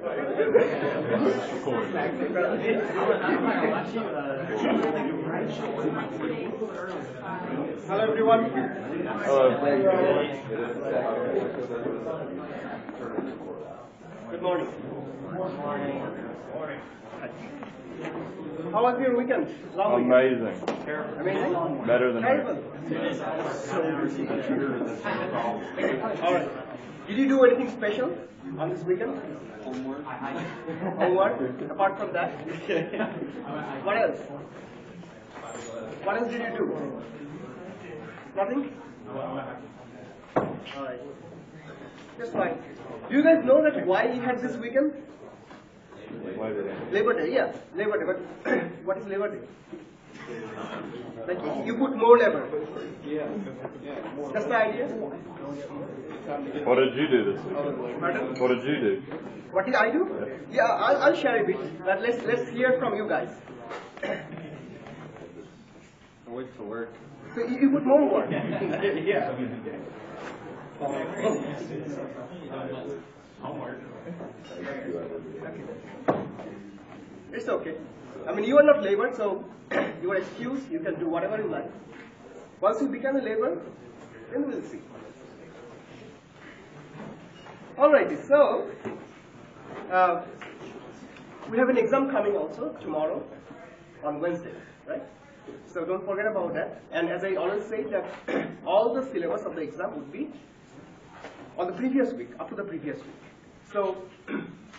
Hello, everyone. Hello. Good morning. How was your weekend? Long Amazing. weekend. Amazing? Better than Terrible. All right. Did you do anything special on this weekend? Homework? Apart from that? What else? What else did you do? Nothing? All right. Just fine. Do you guys know that why he had this weekend? Labor Day, yeah. Labor Day. But what is Labor Day? Like you put more labor. That's the idea? What did you do this weekend? Pardon? What did you do? What did I do? Yeah, I'll share a bit. But let's hear from you guys. I went to work. So you put more work. Yeah. Homework. It's okay. I mean, you are not labor, so you are excused. You can do whatever you like. Once you become a labor, then we'll see. Alrighty, so we have an exam coming also tomorrow on Wednesday, right? So don't forget about that. And as I always say that all the syllabus of the exam would be on the previous week, up to the previous week. So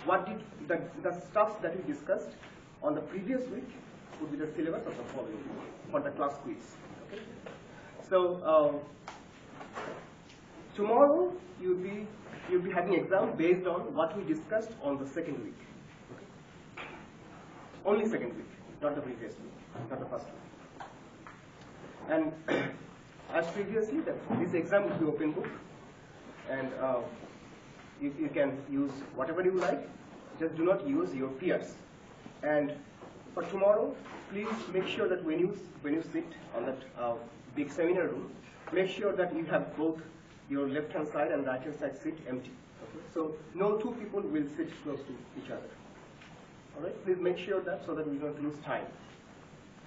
what did the stuff that we discussed on the previous week would be the syllabus of the following week for the class quiz. Okay? So tomorrow you'll be having exam based on what we discussed on the second week. Okay? Only second week, not the previous week, not the first week. And as previously, this exam will be open book, and you can use whatever you like. Just do not use your peers. And for tomorrow, please make sure that when you sit on that big seminar room, make sure that you have both your left hand side and right hand side seat empty. Okay? So no two people will sit close to each other. All right? Please make sure that so that we don't lose time.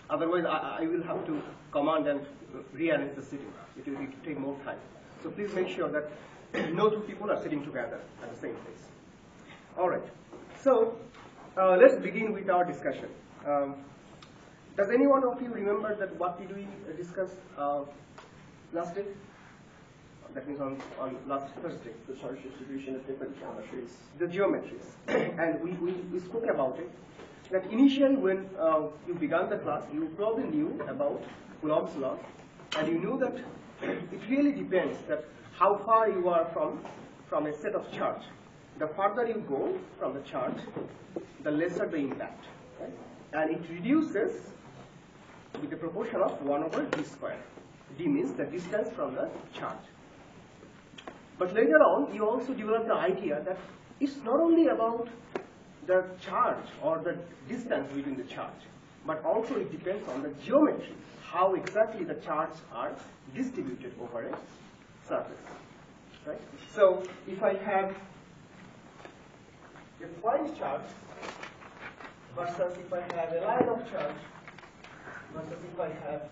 Otherwise, I will have to command and rearrange the sitting. It will take more time. So please make sure that no two people are sitting together at the same place. All right. So let's begin with our discussion. Does any one of you remember that what did we discuss last day? That means on last Thursday. The charge distribution of different geometries. The geometries. And we spoke about it. That initially when you began the class, you probably knew about Coulomb's law, and you knew that it really depends that how far you are from a set of charge. The farther you go from the charge, the lesser the impact. Right? And it reduces with the proportion of 1 over d square. D means the distance from the charge. But later on, you also develop the idea that it's not only about the charge or the distance between the charge, but also it depends on the geometry, how exactly the charges are distributed over a surface. Right? So if I have a point charge versus if I have a line of charge versus if I have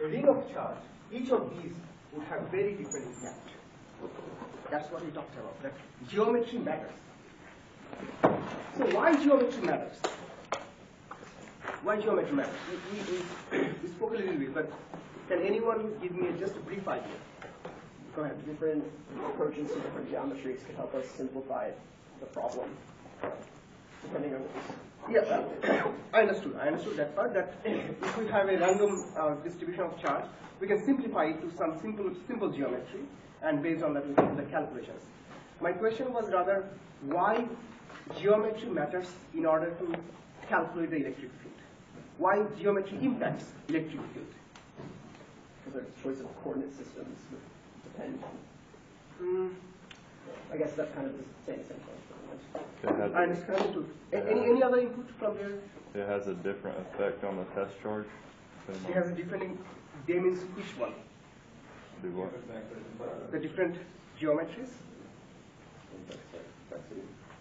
a ring of charge, each of these would have very different impact. That's what we talked about, that geometry matters. So why geometry matters? Why geometry matters? We spoke a little bit, but can anyone give me just a brief idea? Go ahead. Different approaches to different geometries can help us simplify the problem, depending on what Yeah, I understood that part, that if we have a random distribution of charge, we can simplify it to some simple geometry, and based on that we can do the calculations. My question was rather, why geometry matters in order to calculate the electric field? Why geometry impacts electric field? Because our choice of coordinate systems would depend. I guess that's kind of the same thing. I understood. Any other input from here? It has a different effect on the test charge. It has a different, they means which one? Do what? The different geometries?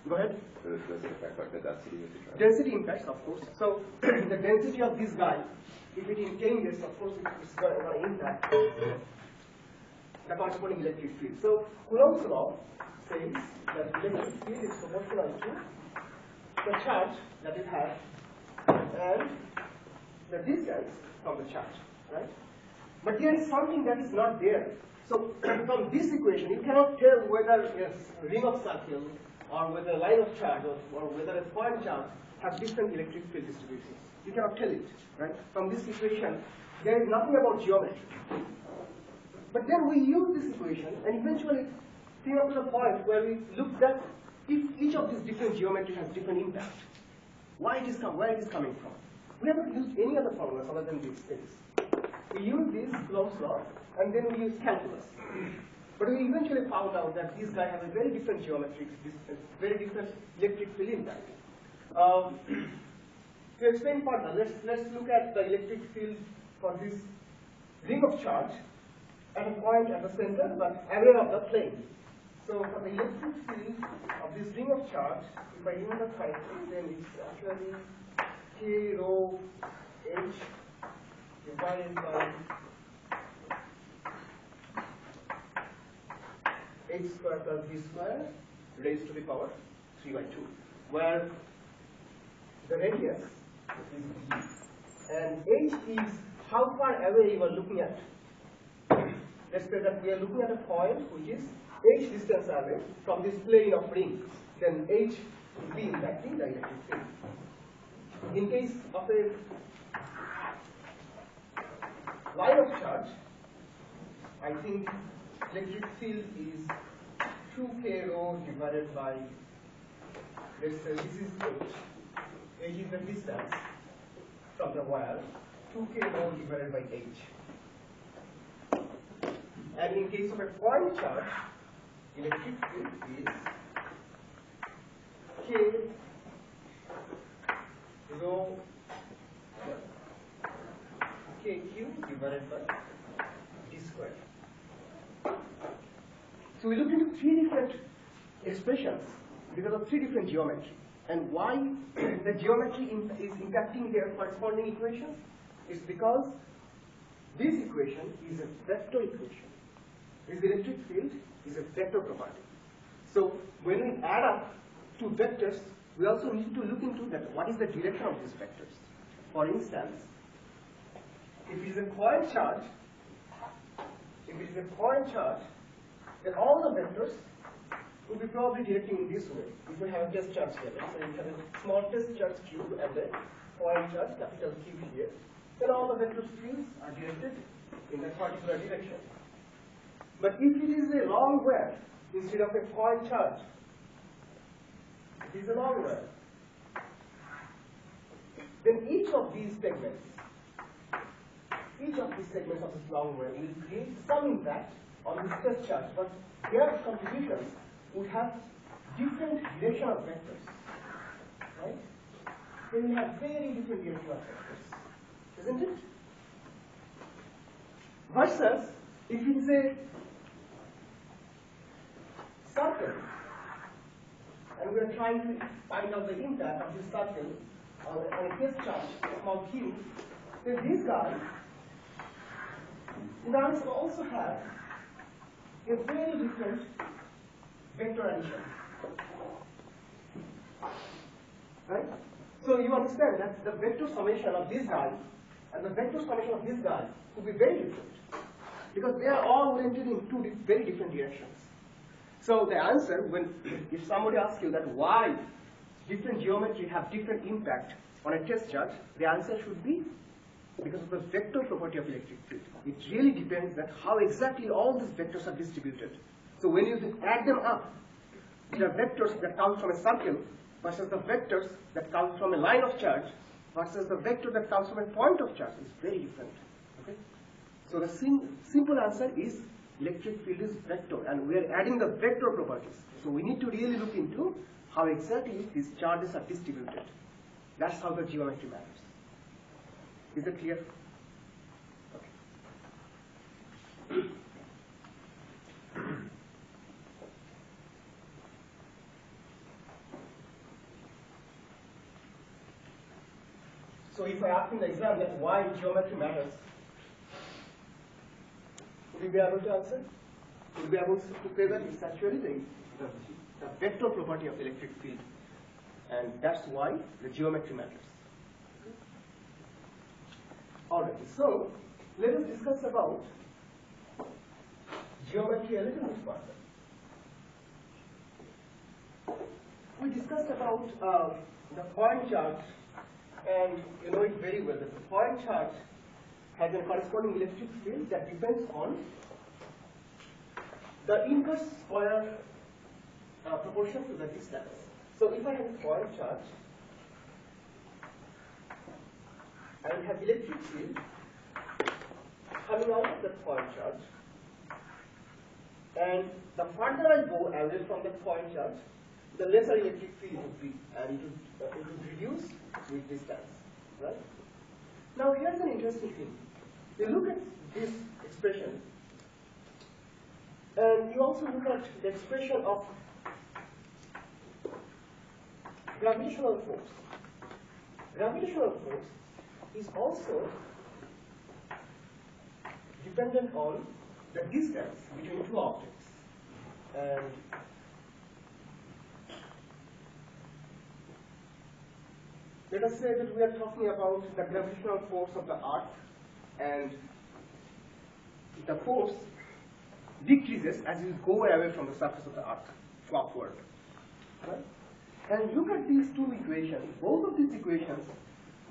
Go ahead. Does it affect like the density of the charge? Density impacts, of course. So the density of this guy, if it changes, of course, it's going to impact the corresponding electric field. So Coulomb's law says that electric field is proportional to the charge that it has and the distance from the charge, right? But there is something that is not there. So from this equation, you cannot tell whether a ring of circle or whether a line of charge or whether a point charge has different electric field distributions. You cannot tell it, right? From this equation, there is nothing about geometry. But then we use this equation and eventually came up to the point where we looked at if each of these different geometry has different impact. Where it is coming from. We haven't used any other formulas other than these things. We use this Coulomb's law and then we use calculus. But we eventually found out that these guys have a very different geometry, very different electric field impact. To explain further, let's look at the electric field for this ring of charge at a point at the center, but aware of the plane. So for the electric field of this ring of charge, if I remember correctly, then it's actually K rho H divided by H square plus B square raised to the power 3 by 2, where the radius is B and H is how far away you are looking at. Let's say that we are looking at a point which is H distance away from this plane of ring, then H will be impacting the electric field. In case of a line of charge, I think electric field is 2K rho divided by, let's say this is H. H is the distance from the wire, 2K rho divided by H. And in case of a point charge, electric field is K rho KQ divided by D squared. So we looked into three different expressions because of three different geometry. And why the geometry is impacting their corresponding equations is because this equation is a vector equation. This electric field is a vector property. So when we add up two vectors, we also need to look into that. What is the direction of these vectors? For instance, if it is a point charge, then all the vectors will be probably directing in this way. If we have a test charge here, so we have a small test charge Q and a point charge capital Q here, then all the vector fields are directed in that particular direction. But if it is a long wire instead of a point charge, it is a long wire, then each of these segments of this long wire will create some impact on this test charge, but their contributions would have different direction of vectors, right? They will have very different direction of vectors, isn't it? Versus, if it's a circle, and we are trying to find out the impact of this circle on a test charge, small q, then these guys will also have a very different vector addition. Right? So you understand that the vector summation of this guy and the vector summation of this guy could be very different because they are all oriented in two very different directions. So the answer, if somebody asks you that why different geometry have different impact on a test charge, the answer should be because of the vector property of electric field. It really depends that how exactly all these vectors are distributed. So when you add them up, the vectors that come from a circle versus the vectors that come from a line of charge versus the vector that comes from a point of charge is very different. Okay? So the simple answer is electric field is vector, and we are adding the vector properties. So we need to really look into how exactly these charges are distributed. That's how the geometry matters. Is it clear? Okay. So if I ask in the exam that why geometry matters, would you be able to answer? Would you be able to say that it's actually the vector property of electric field, and that's why the geometry matters. Alright, so let us discuss about geometry a little bit further. We discussed about the point charge, and you know it very well that the point charge has a corresponding electric field that depends on the inverse square proportion to the distance. So if I have a point charge, I will have electric field coming out of that point charge, and the further I go away from the point charge, the lesser electric field would be, and it would reduce with distance, right? Now here's an interesting thing. You look at this expression, and you also look at the expression of gravitational force. Gravitational force is also dependent on the distance between two objects. And let us say that we are talking about the gravitational force of the Earth, and the force decreases as you go away from the surface of the Earth, upward. Right? And look at these two equations. Both of these equations,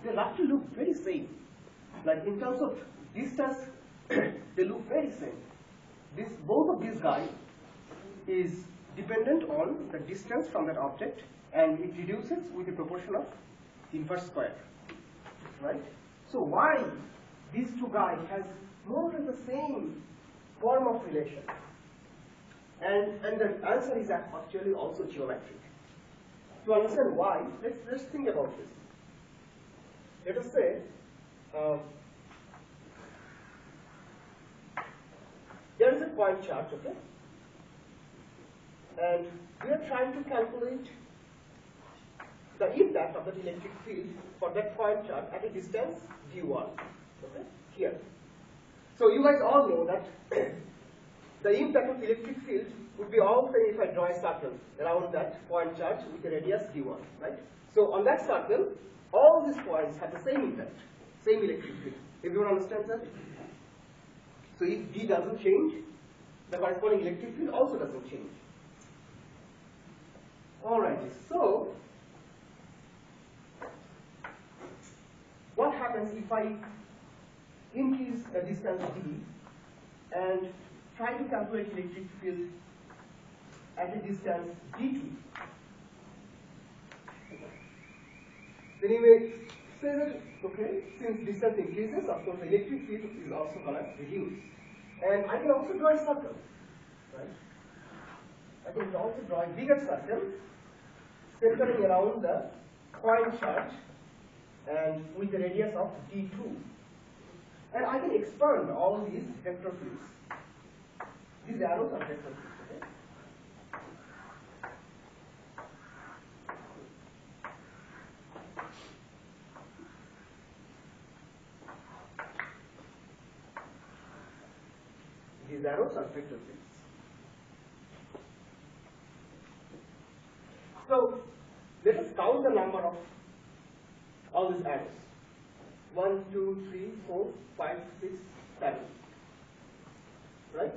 they roughly look very same. Like in terms of distance, they look very same. Both of these guys is dependent on the distance from that object, and it reduces with the proportion of inverse square, right? So why these two guys has more or less the same form of relation? And the answer is actually also geometric. To understand why, let's think about this. Let us say there is a point charge, okay? And we are trying to calculate the impact of that electric field for that point charge at a distance d1, okay, here. So you guys all know that the impact of electric field would be all same if I draw a circle around that point charge with a radius d1, right? So on that circle, all these points have the same impact, same electric field. Everyone understands that? So if d doesn't change, the corresponding electric field also doesn't change. Alrighty, so what happens if I increase the distance d and try to calculate electric field at a distance d2? Then you may say that, okay, since distance increases, of course, the electric field is also going to reduce. And I can also draw a circle, right? I can also draw a bigger circle centering around the point charge and with a radius of d2. And I can expand all these vector fields. These arrows are vector fields, okay? These arrows are vector fields. So let us count the number of all these arrows. 1, 2, 3, 4, 5, 6, 7. Right?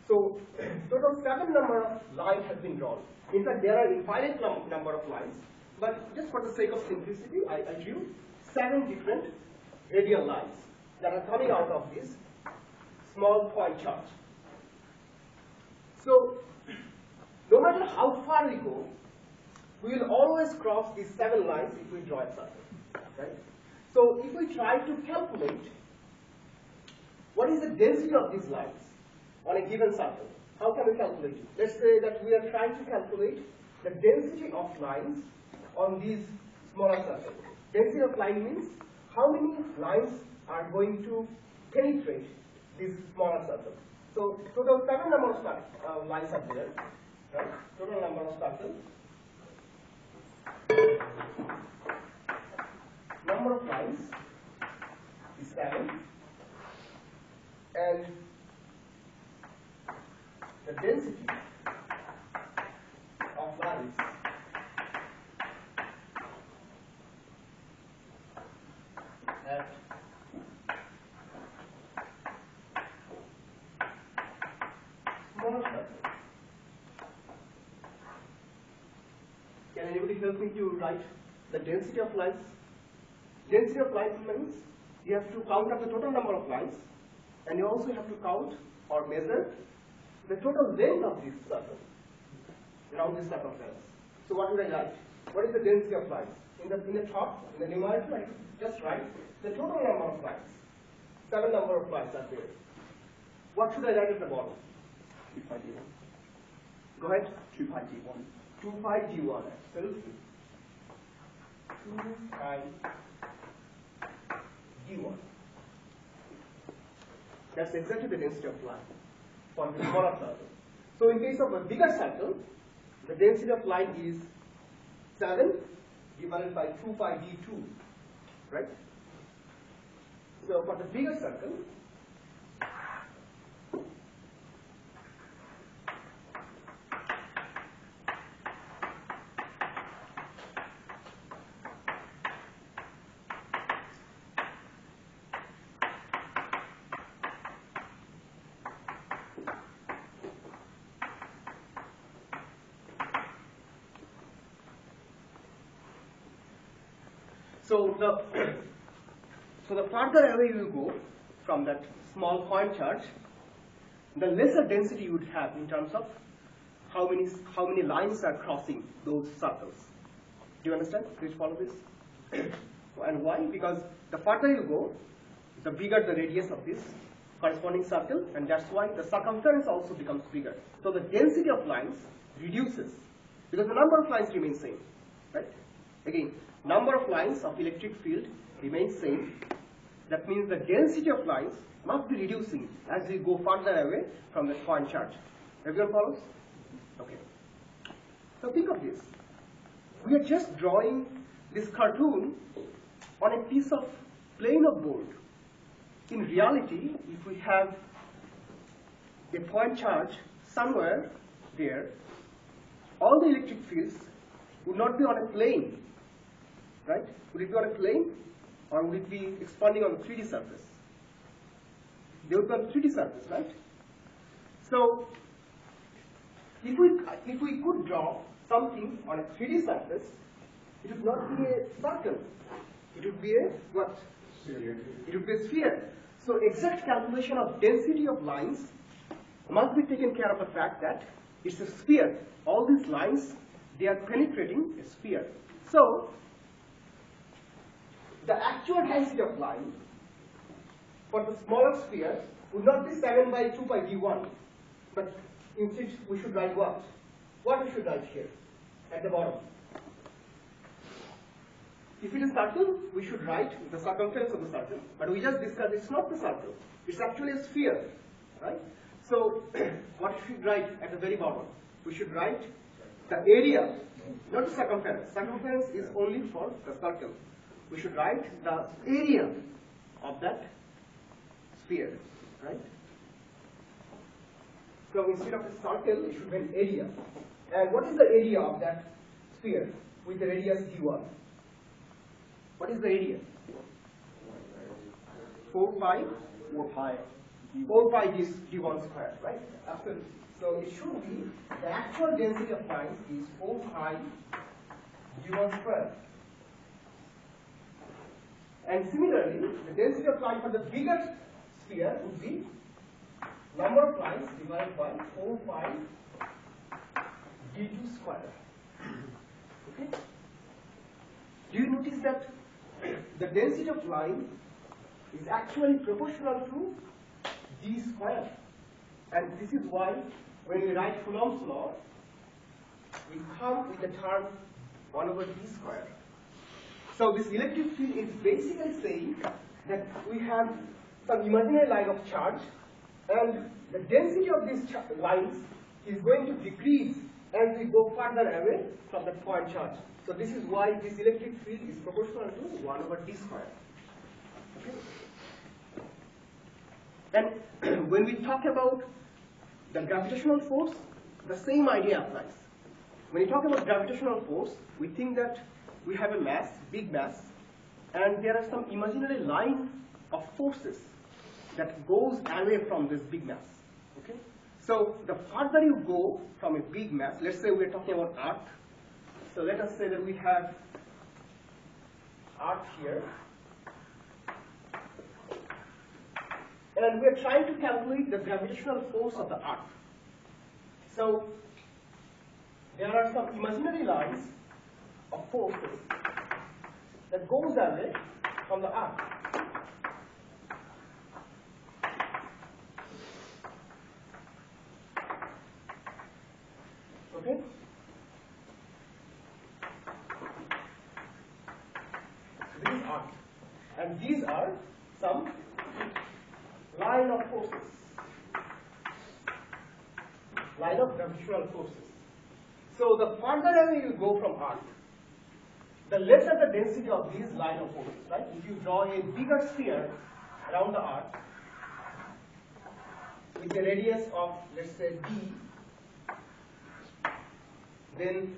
So total 7 number of lines has been drawn. In fact, there are infinite number of lines, but just for the sake of simplicity, I drew 7 different radial lines that are coming out of this small point charge. So no matter how far we go, we will always cross these 7 lines if we draw a circle. Right? So if we try to calculate what is the density of these lines on a given circle, how can we calculate it? Let's say that we are trying to calculate the density of lines on these smaller circles. Density of line means how many lines are going to penetrate this smaller circle. So total 7 number of lines are there. Right? Total number of circles. Number number of lines is 7, and the density of lines at small circle. Can anybody help me to write the density of lines? Density of lines means you have to count up the total number of lines, and you also have to count or measure the total length of this circle around this circumference. So what would I write? What is the density of lines? In the top, in the numerator, I just write the total number of lines. 7 number of lines are there. What should I write at the bottom? 2 pi d1. Go ahead. 2 pi d1. 2 pi d1, absolutely. 2 pi d1. That's exactly the density of line for the smaller circle. So in case of a bigger circle, the density of line is 7 divided by 2 pi d2, right? So for the bigger circle, so the farther away you go from that small point charge, the lesser density you would have in terms of how many lines are crossing those circles. Do you understand? Do you follow this? And why? Because the farther you go, the bigger the radius of this corresponding circle, and that's why the circumference also becomes bigger. So the density of lines reduces because the number of lines remains same, right? Again, number of lines of electric field remains same. That means the density of lines must be reducing as we go further away from the point charge. Everyone follows? Okay. So think of this. We are just drawing this cartoon on a piece of plane of board. In reality, if we have a point charge somewhere there, all the electric fields would not be on a plane, right? Would it be on a plane, or would it be expanding on a 3D surface? They would be on a 3D surface, right? So, if we could draw something on a 3D surface, it would not be a circle. It would be a what? Sphere. It would be a sphere. So, exact calculation of density of lines must be taken care of the fact that it's a sphere. All these lines, they are penetrating a sphere. So, the actual density of line for the smaller sphere would not be 7 by 2 by d1, but instead we should write what? What we should write here at the bottom? If it is circle, we should write the circumference of the circle, but we just discussed it's not the circle, it's actually a sphere, right? So, what should we write at the very bottom? We should write the area, not the circumference. Circumference is only for the circle. We should write the area of that sphere, right? So instead of a circle, it should be an area. And what is the area of that sphere with the radius d1? What is the area? 4 pi d1 square, right? Absolutely. So it should be the actual density of lines is 4 pi d1 square. And similarly, the density of line for the bigger sphere would be number of lines divided by 4 pi d2 square. Okay? Do you notice that the density of line is actually proportional to d square? And this is why when we write Coulomb's law, we come with the term 1 over d square. So this electric field is basically saying that we have some imaginary line of charge, and the density of these lines is going to decrease as we go further away from the point charge. So this is why this electric field is proportional to 1 over d square. Okay? And when we talk about the gravitational force, the same idea applies. When you talk about gravitational force, we think that we have a mass, big mass, and there are some imaginary line of forces that goes away from this big mass. Okay? So the further you go from a big mass, let's say we're talking about Earth. So let us say that we have Earth here, and we're trying to calculate the gravitational force of the Earth. So there are some imaginary lines of forces that goes away from the Earth. Okay? This is Earth. And these are some line of forces. Line of gravitational forces. So the further away you go from Earth, the lesser the density of these line of forces, right? If you draw a bigger sphere around the Earth with a radius of, let's say, d, then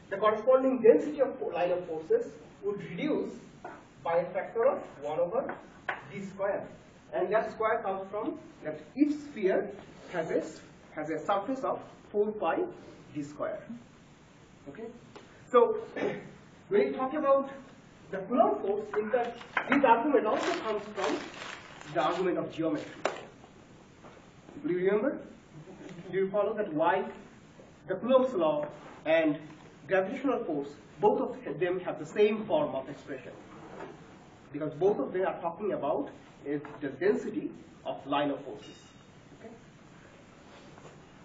the corresponding density of line of forces would reduce by a factor of 1 over d square. And that square comes from that each sphere has a surface of 4 pi d square. Okay? So when you talk about the Coulomb force, in fact, this argument also comes from the argument of geometry. Do you remember? Do you follow that why the Coulomb's law and gravitational force, both of them have the same form of expression? Because both of them are talking about the density of line of forces. Okay?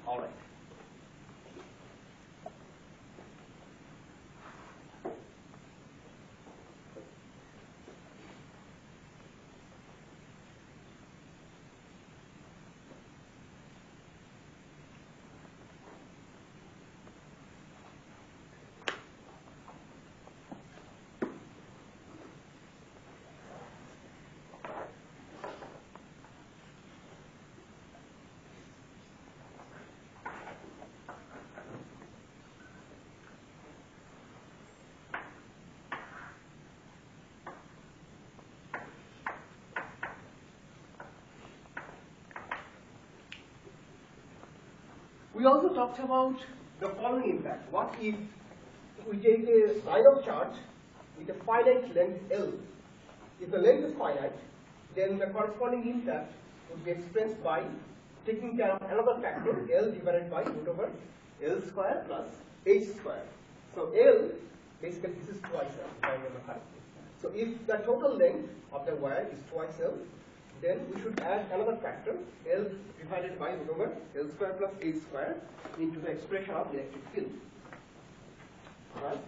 All right. We also talked about the following impact. What if we take a line of charge with a finite length L? If the length is finite, then the corresponding impact would be expressed by taking care of another factor, L divided by root over L square plus H square. So L, basically this is twice L, if I remember correctly. So if the total length of the wire is twice L, then we should add another factor, L divided by root over L square plus H square into the expression of the electric field. Right?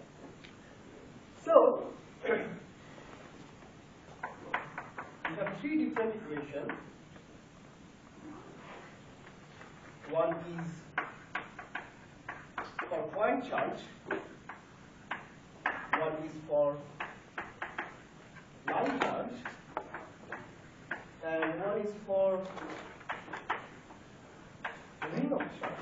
So, we have three different equations. One is for point charge, one is for line charge, and one is for ring of charge.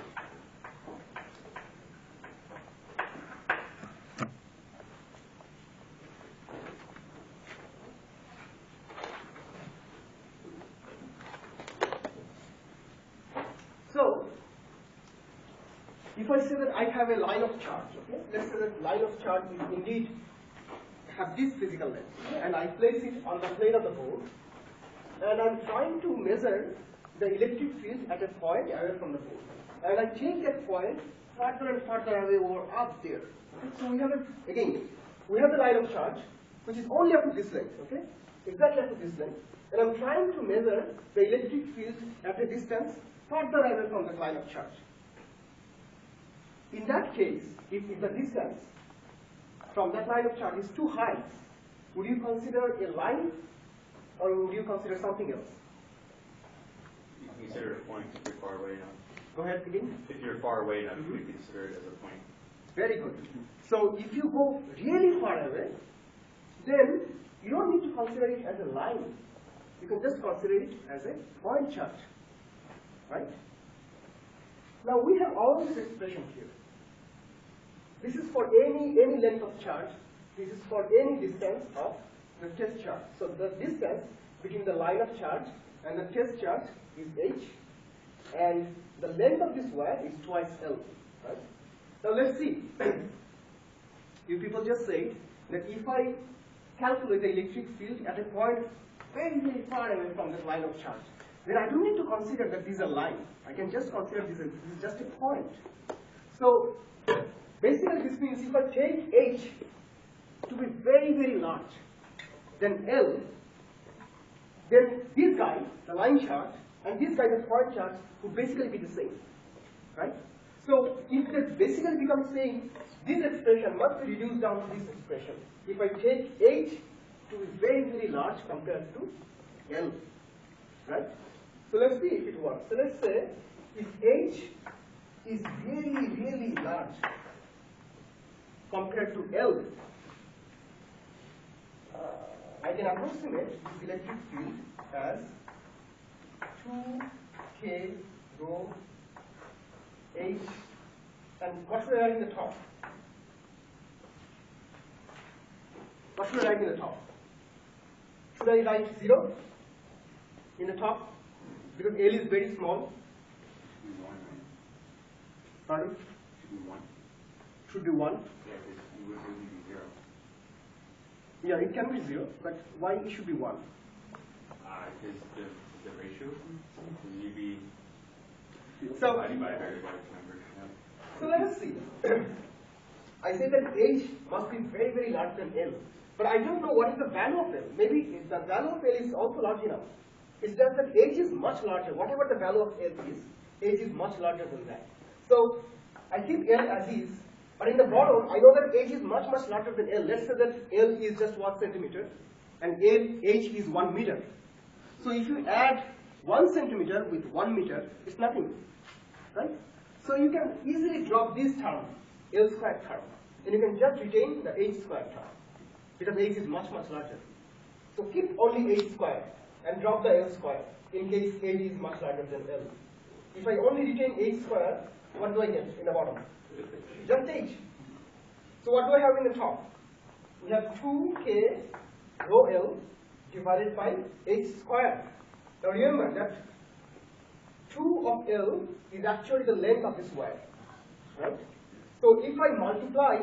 So, if I say that I have a line of charge, okay, let's say that line of charge is indeed have this physical length, and I place it on the plane of the board, and I'm trying to measure the electric field at a point away from the board. And I take that point further and further away or up there. Okay? So we have we have the line of charge, which is only up to this length, okay? Exactly up to this length. And I'm trying to measure the electric field at a distance further away from the line of charge. In that case, if the distance from that line of charge is too high, would you consider a line or would you consider something else? You consider a point if you're far away enough. Go ahead again. If you're far away enough, you would consider it as a point. Very good. So if you go really far away, then you don't need to consider it as a line. You can just consider it as a point charge, right? Now we have all this expression here. This is for any length of charge. This is for any distance of the test charge. So the distance between the line of charge and the test charge is h, and the length of this wire is twice L, right? Now let's see. You people just said that if I calculate the electric field at a point very, very far away from this line of charge, then I don't need to consider that this is a line. I can just consider this is just a point. So basically this means if I take h to be very, very large, then L, then this guy, the line charge, and this guy, the point charge, would basically be the same, right? So if it basically becomes saying this expression must be reduced down to this expression if I take h to be very, very large compared to L, right? So let's see if it works. So let's say if h is really, really large compared to L, I can approximate this electric field as 2k rho h, and what should I write in the top? What should I write in the top? Should I write 0 in the top? Because L is very small. Pardon? Should be 1. Should be 1. Yeah, because you would really be 0. Yeah, it can be 0, but why it should be 1? Because the ratio, you'd be So, dividing by a very large number. Yeah. so let us see. I say that h must be very, very large than L. But I don't know what is the value of L. Maybe the value of L is also large enough. It's just that h is much larger. Whatever the value of L is, h is much larger than that. So I keep L as is, but in the bottom, I know that h is much, much larger than L. Let's say that L is just 1 centimeter, and h is 1 meter. So if you add 1 centimeter with 1 meter, it's nothing, right? So you can easily drop this term, L squared term, and you can just retain the h squared term, because h is much, much larger. So keep only h squared and drop the L squared in case h is much larger than L. If I only retain h squared, what do I get in the bottom? Just h. So what do I have in the top? We have 2k rho L divided by h squared. Now remember that 2 of L is actually the length of this wire, right? So if I multiply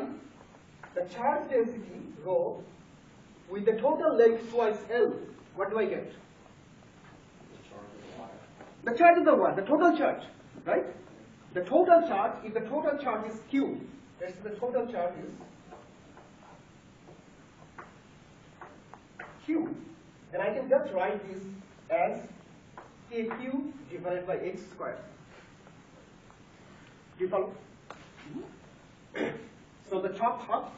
the charge density rho with the total length twice L, what do I get? The charge of the wire, the total charge, right? The total charge, if the total charge is Q, let's say the total charge is Q, then I can just write this as KQ divided by h squared. Do you follow? So the top half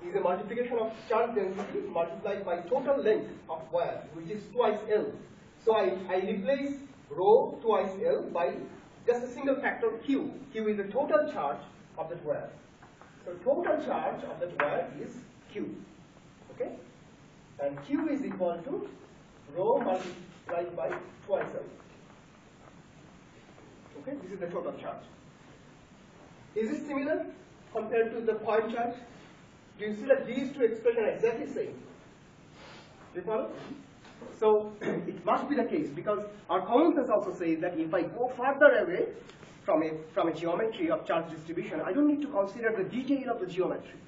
is a multiplication of charge density multiplied by total length of wire, which is twice L. So I replace rho twice L by just a single factor Q. Q is the total charge of that wire. So total charge of that wire is Q. Okay? And Q is equal to rho multiplied by twice L. Okay? This is the total charge. Is it similar compared to the point charge? Do you see that these two expressions are exactly the same? Do you follow? So it must be the case, because our common sense also says that if I go further away from a geometry of charge distribution, I don't need to consider the detail of the geometry.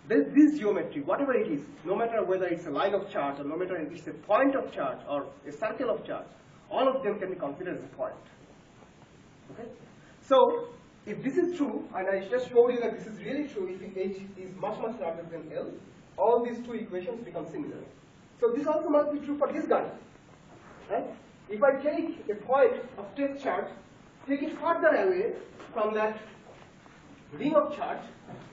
This geometry, whatever it is, no matter whether it's a line of charge or no matter it's a point of charge or a circle of charge, all of them can be considered as a point. Okay? So if this is true, and I just showed you that this is really true, if h is much, much larger than L, all these two equations become similar. So this also must be true for this guy, right? If I take a point of test charge, take it further away from that ring of charge,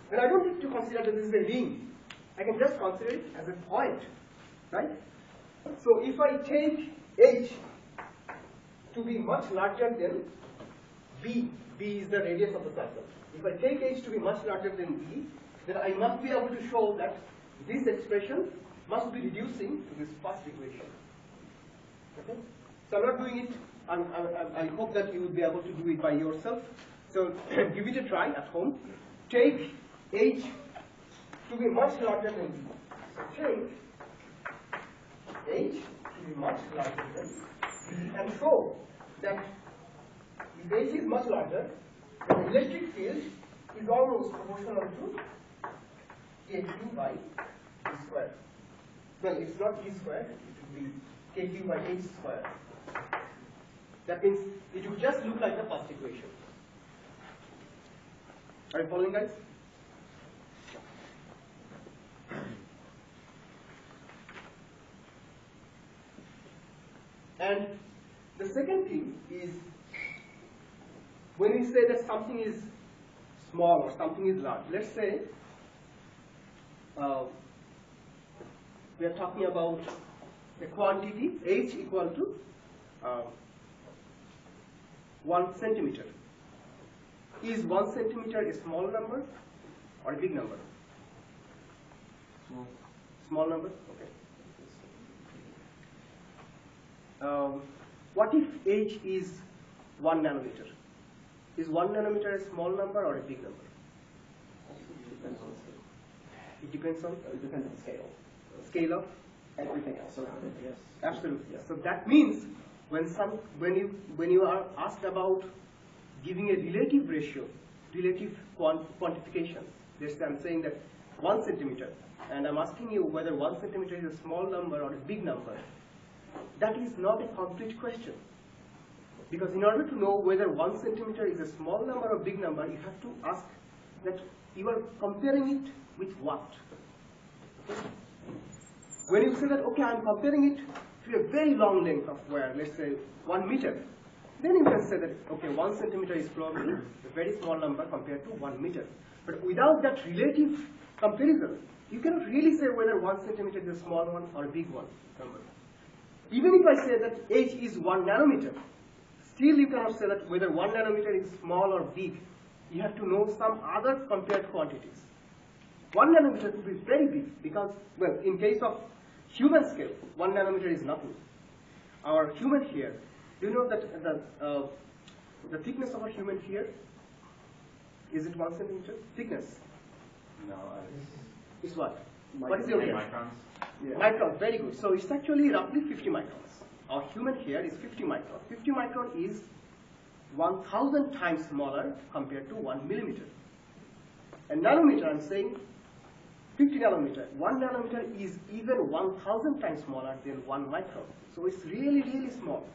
then I don't need to consider that this is a ring. I can just consider it as a point, right? So if I take h to be much larger than B. B is the radius of the circle. If I take H to be much larger than B, then I must be able to show that this expression must be reducing to this first equation. Okay? So I'm not doing it. I hope that you will be able to do it by yourself. So give it a try at home. Take H to be much larger than B. So take H to be much larger than B and show that if H is much larger, the electric field is almost proportional to KQ by E squared. Well, it's not E squared, it will be KQ by H squared. That means it would just look like the first equation. Are you following, guys? And the second thing is, when we say that something is small or something is large, let's say we are talking about a quantity H equal to 1 centimeter. Is 1 centimeter a small number or a big number? Small. Small number? Okay. What if H is 1 nanometer? Is 1 nanometer a small number or a big number? It depends on scale. Scale of Everything else around it, yes. absolutely. Yes. So that means when you are asked about giving a relative ratio, relative quantification, let's say I'm saying that 1 centimeter, and I'm asking you whether 1 centimeter is a small number or a big number, that is not a complete question. Because in order to know whether 1 centimeter is a small number or big number, you have to ask that you are comparing it with what? When you say that, okay, I'm comparing it to a very long length of wire, let's say 1 meter, then you can say that, okay, 1 centimeter is probably a very small number compared to 1 meter. But without that relative comparison, you cannot really say whether 1 centimeter is a small one or a big one number. Even if I say that H is 1 nanometer, still you cannot say that whether 1 nanometer is small or big. You have to know some other compared quantities. 1 nanometer could be very big because, well, in case of human scale, 1 nanometer is nothing. Our human hair, do you know that the thickness of our human hair, is it 1 centimeter? Thickness? No, Is what? What is your guess? microns. Yeah. Microns, very good. So it's actually roughly 50 microns. Our human hair is 50 micron. 50 micron is 1,000 times smaller compared to 1 millimeter. And nanometer, I'm saying 50 nanometer. 1 nanometer is even 1,000 times smaller than 1 micron. So it's really, really small.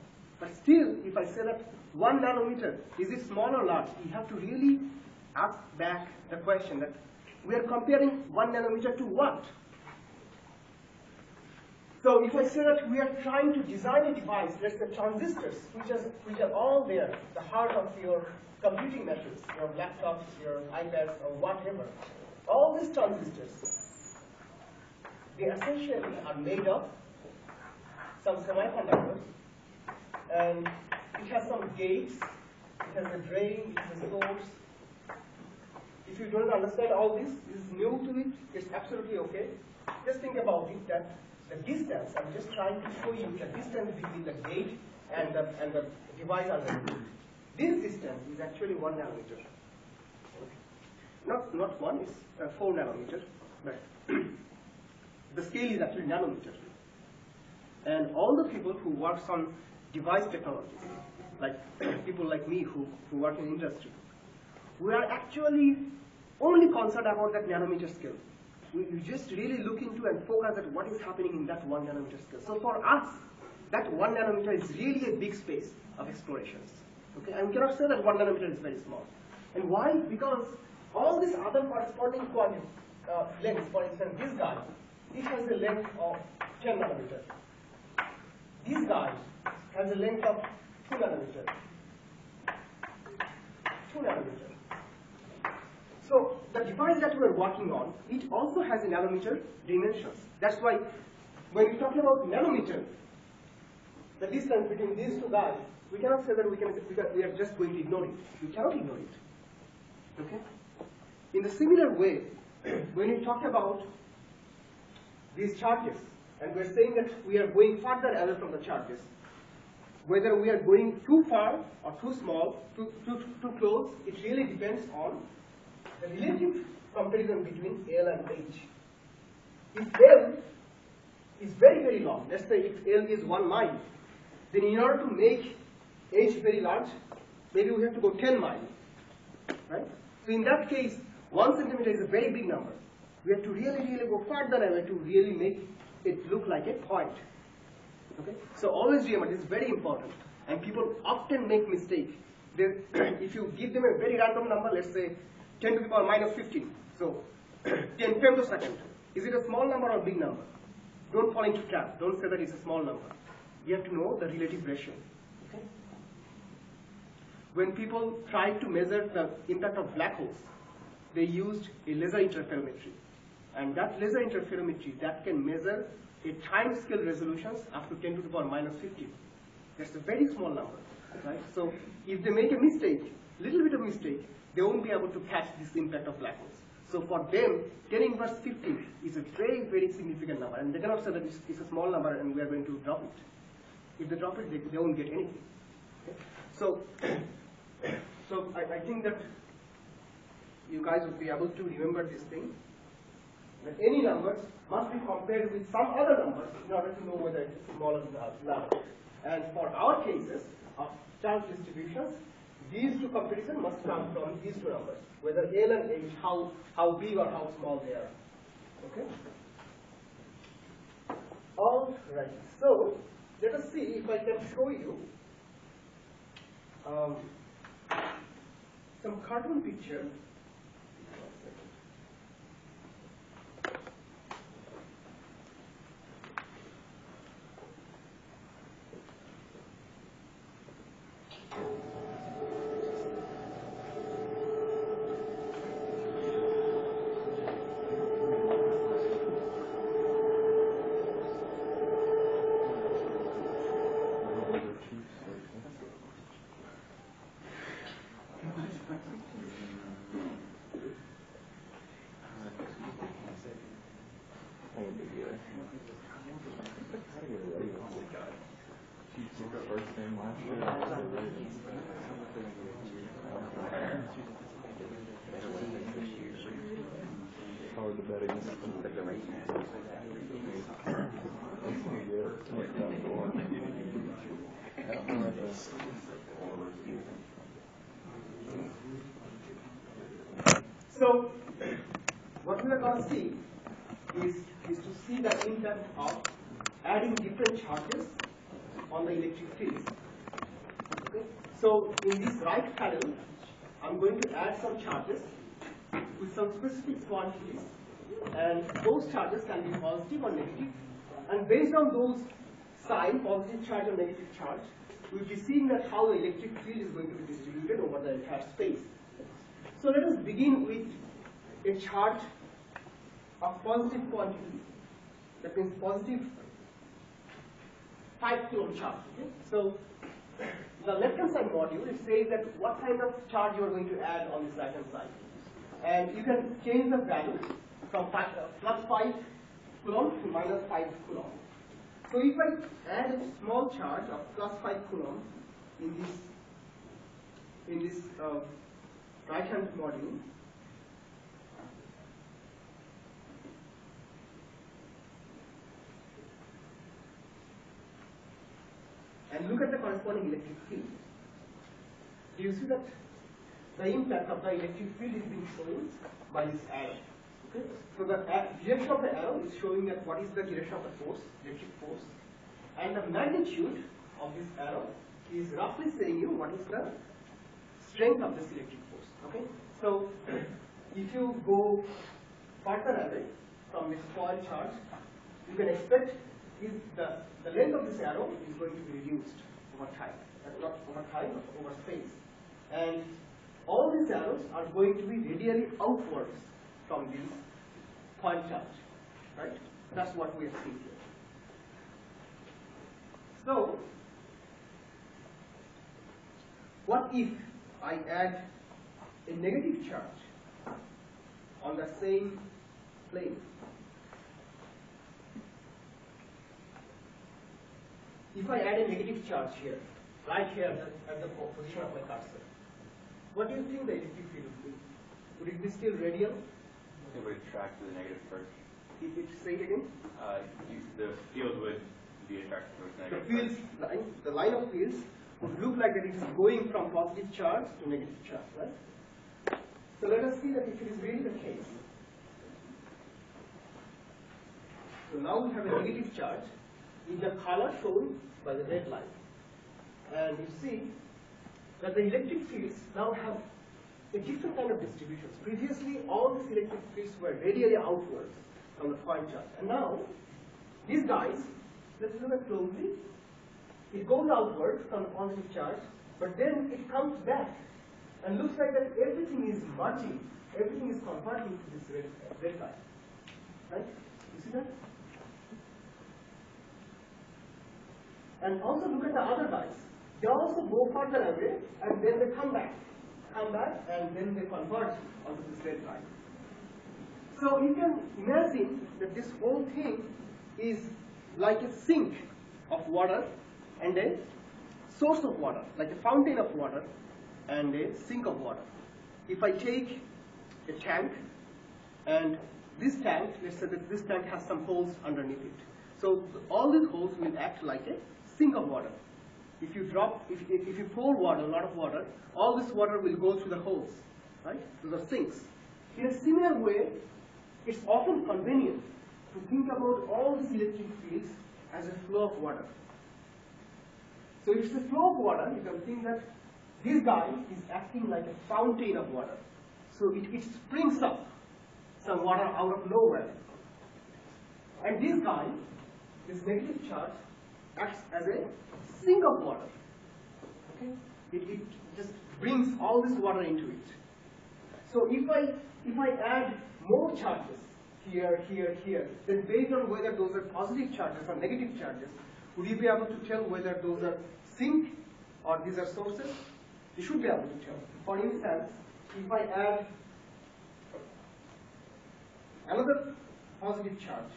But still, if I say that 1 nanometer, is it small or large? You have to really ask back the question that we are comparing 1 nanometer to what? So if I say that we are trying to design a device, let's say transistors, which are all there, the heart of your computing machines, your laptops, your iPads, or whatever, all these transistors, they essentially are made of some semiconductors, and it has some gates, it has a drain, it has a source. If you don't understand all this is new to it, it's absolutely okay. Just think about it that the distance, I'm just trying to show you the distance between the gate and the device under it. This distance is actually 1 nanometer. Not 1, it's 4 nanometer, but the scale is actually nanometer. And all the people who work on device technologies, like people like me who work in industry, we are actually only concerned about that nanometer scale. We just really look into and focus at what is happening in that 1 nanometer scale. So for us, that 1 nanometer is really a big space of explorations. Okay, and we cannot say that 1 nanometer is very small. And why? Because all these other corresponding lengths, for instance, this guy, it has a length of 10 nanometer. This guy has a length of 2 nanometer. 2 nanometer. So the device that we are working on, it also has a nanometer dimensions. That's why when we talk about nanometer, the distance between these two guys we cannot say that we are just going to ignore it. We cannot ignore it. Okay? In the similar way, when we talk about these charges, and we're saying that we are going further away from the charges, whether we are going too far or too small, too close, it really depends on the relative comparison between L and H. If L is very, very long, let's say if L is 1 mile, then in order to make H very large, maybe we have to go 10 miles, right? So in that case, 1 centimeter is a very big number. We have to really, really go further away to really make it look like a point. Okay? So always remember, this is very important, and people often make mistake. If you give them a very random number, let's say 10 to the power minus 15, so 10 femtosecond, is it a small number or big number? Don't fall into trap. Don't say that it's a small number. You have to know the relative ratio. Okay? When people tried to measure the impact of black holes, they used a laser interferometry. And that laser interferometry, that can measure a time scale resolutions up to 10 to the power minus 15. That's a very small number, right? So if they make a mistake, little bit of mistake, they won't be able to catch this impact of black holes. So for them, 10 inverse 15 is a very, very significant number, and they cannot say that it's a small number and we are going to drop it. If they drop it, they won't get anything. Okay? So I think that you guys would be able to remember this thing, that any numbers must be compared with some other numbers in order to know whether it's small or large. And for our cases of charge distributions, these two comparisons must come from these two numbers, whether L and H, how big or how small they are. Okay? All right. So let us see if I can show you some cartoon picture. So what we are going to see is to see the impact of adding different charges on the electric field. Okay? So in this right panel, I'm going to add some charges with some specific quantities, and those charges can be positive or negative. And based on those signs, positive charge or negative charge, we'll be seeing that how the electric field is going to be distributed over the entire space. So let us begin with a charge of positive quantity. That means positive 5 coulomb charge. Okay? So the left-hand side module, it says that what kind of charge you are going to add on this right-hand side. And you can change the value from plus 5 coulomb to minus 5 coulomb. So if I add a small charge of plus 5 coulomb in this right-hand module, and look at the corresponding electric field, do you see that the impact of the electric field is being shown by this arrow? Okay? So the direction of the arrow is showing that what is the direction of the force, electric force, and the magnitude of this arrow is roughly saying you what is the strength of this electric force. Okay? So if you go further away from this point charge, you can expect is the length of this arrow is going to be reduced over time. Not over time, but over space. And all these arrows are going to be radially outwards from this point charge. Right? That's what we are seeing here. So What if I add a negative charge on the same plane? If I add a negative charge here, right here at the position of my cursor, what do you think the electric field would be? Would it be still radial? It would attract to the negative first. Say it again. The field would be attracted towards The negative fields line, the line of fields would look like that it is going from positive charge to negative charge, right? So let us see that if it is really the case. So now we have a negative charge in the color shown by the red line. And you see that the electric fields now have a different kind of distributions. Previously, all these electric fields were radially outwards from the point charge. And now, these guys, let's look at closely. It goes outward from the positive charge, but then it comes back and looks like that everything is merging, everything is converging to this red line. Right? You see that? And also look at the other guys. They also go further away and then they come back, and then they converge onto this red line. So you can imagine that this whole thing is like a sink of water and a source of water, like a fountain of water and a sink of water. If I take a tank, and this tank, let's say that this tank has some holes underneath it. So all these holes will act like a sink of water. If you pour water, a lot of water, all this water will go through the holes, right? Those are sinks. In a similar way, it's often convenient to think about all these electric fields as a flow of water. So if it's a flow of water, you can think that this guy is acting like a fountain of water. So it springs up some water out of nowhere. And this guy, this negative charge, acts as a sink of water. Okay? It just brings all this water into it. So if I add more charges here, then based on whether those are positive charges or negative charges, would you be able to tell whether those are sink or these are sources? You should be able to tell. For instance, if I add another positive charge,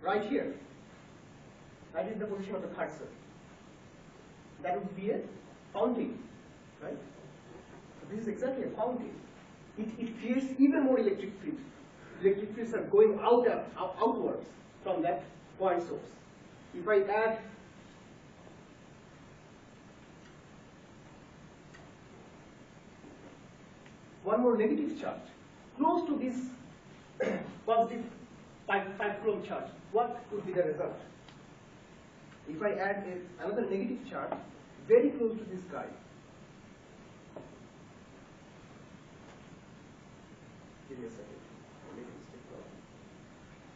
right here, that is the position of the cursor. That would be a fountain, right? So this is exactly a fountain. It creates even more electric fields. Electric fields are going outwards from that point source. If I add one more negative charge close to this positive 5 coulomb charge, what would be the result? If I add another negative charge very close to this guy, give me a second. I'll make a mistake now.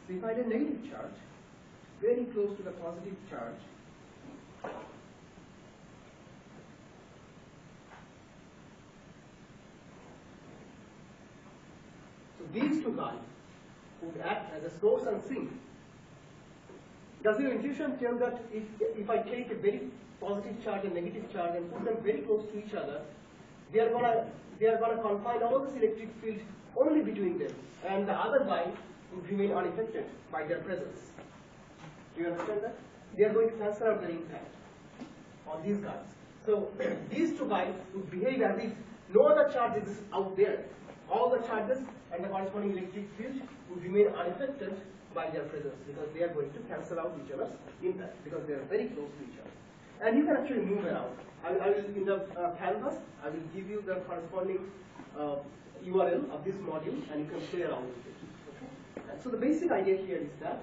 So if I add a negative charge very close to the positive charge, so these two guys would act as a source and sink. Does your intuition tell that if I take a very positive charge and negative charge and put them very close to each other, they are gonna confine all this electric field only between them, and the other guy would remain unaffected by their presence? Do you understand that? They are going to cancel out their impact on these guys. So these two guys would behave as if no other charge is out there. All the charges and the corresponding electric field would remain unaffected by their presence, because they are going to cancel out each other's impact, because they are very close to each other. And you can actually move around. I will in the canvas, I will give you the corresponding URL of this module, and you can play around with it. Okay? And so the basic idea here is that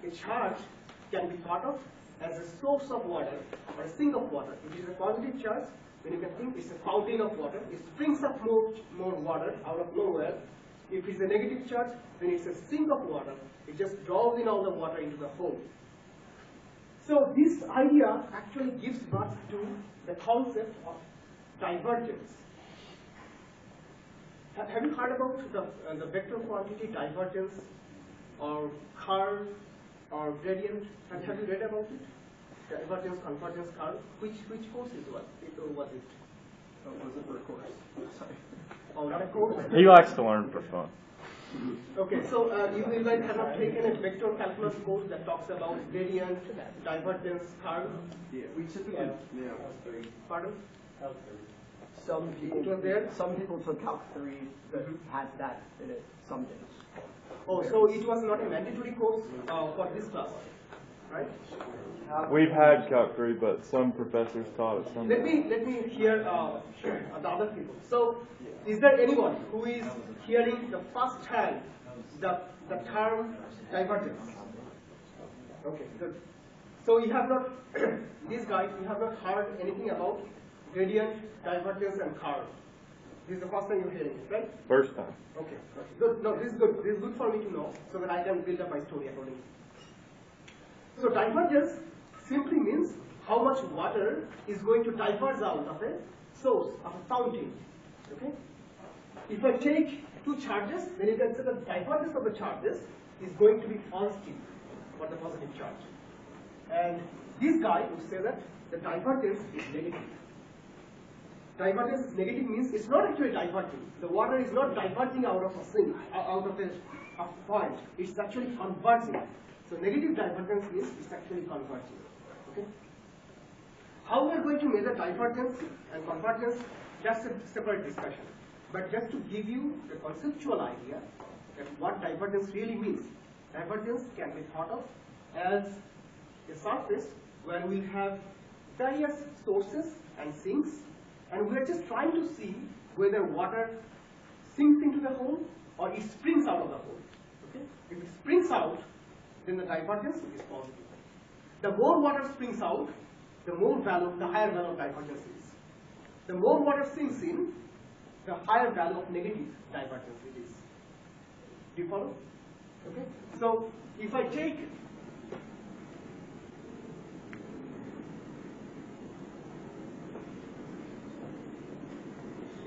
a charge can be thought of as a source of water or a sink of water. If it is a positive charge, then you can think it's a fountain of water. It springs up more water out of nowhere. If it's a negative charge, then it's a sink of water. It just draws in all the water into the hole. So this idea actually gives birth to the concept of divergence. Have you heard about the vector quantity divergence or curve or gradient. Have you read about it? Divergence, convergence curve. Which course was it? Oh, was it for a course? Sorry. Oh, not a course. He likes to learn for fun. Okay, so you guys have not taken a vector calculus course that talks about gradient, divergence curve. Yeah, we typically. Pardon? Some people. It was there? Some people took Calc 3 that had that in it. Some didn't. Oh, so it was not a mandatory course for this class, right? We've had Calc 3, but some professors taught it. Some Let me hear the other people. So, is there anyone who is hearing the first hand the term divergence? Okay, good. So you have not, these guys, you have not heard anything about gradient, divergence, and curve. This is the first time you're hearing it, right? first time. Okay, good. No, this is good. This is good for me to know so that I can build up my story accordingly. So divergence simply means how much water is going to diverge out of a source, of a fountain. Okay? If I take two charges, then you can say that the divergence of the charges is going to be positive for the positive charge. And this guy would say that the divergence is negative. Divergence is negative means it's not actually diverging. The water is not diverging out of a sink, out of a point. It's actually converging. So negative divergence means it's actually converging. Okay? How we are going to measure divergence and convergence, that's a separate discussion. But just to give you the conceptual idea that what divergence really means. Divergence can be thought of as a surface where we have various sources and sinks, and we are just trying to see whether water sinks into the hole or it springs out of the hole. Okay? If it springs out, then the divergence is positive. The more water springs out, the higher value of divergence is. The more water sinks in, the higher value of negative divergence it is. Do you follow? Okay? So if I take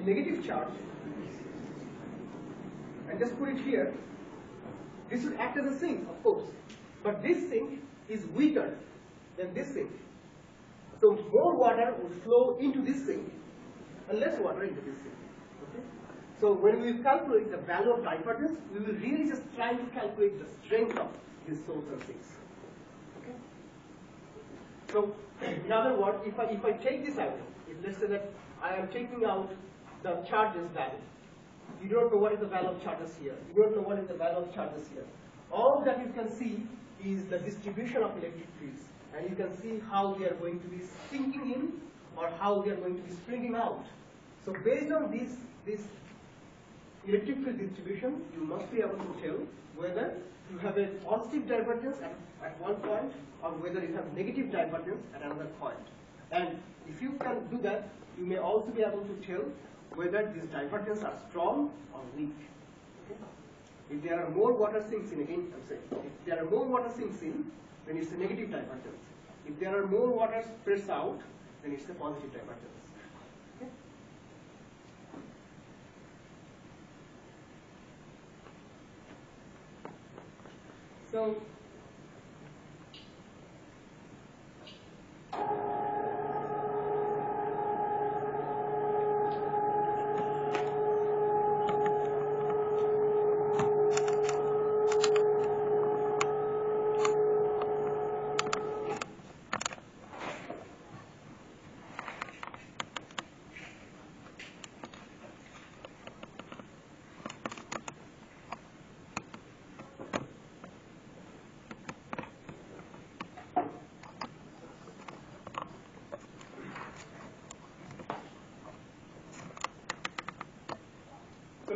a negative charge and just put it here, this will act as a sink, of course. But this sink is weaker than this sink. So more water would flow into this sink and less water into this sink. Okay? So when we calculate the value of divergence, we will really just try to calculate the strength of this source and sinks. Okay? So in other words, if I take this out, let's say that I am taking out the charges value. You don't know what is the value of charges here. You don't know what is the value of charges here. All that you can see is the distribution of electric fields. And you can see how they are going to be sinking in or how they are going to be springing out. So based on this electric field distribution, you must be able to tell whether you have a positive divergence at one point or whether you have negative divergence at another point. And if you can do that, you may also be able to tell whether these divergences are strong or weak. Okay? If there are more water sinks in, again I'm saying, if there are more water sinks in, then it's a negative divergence. If there are more water spreads out, then it's a positive divergence. Okay? So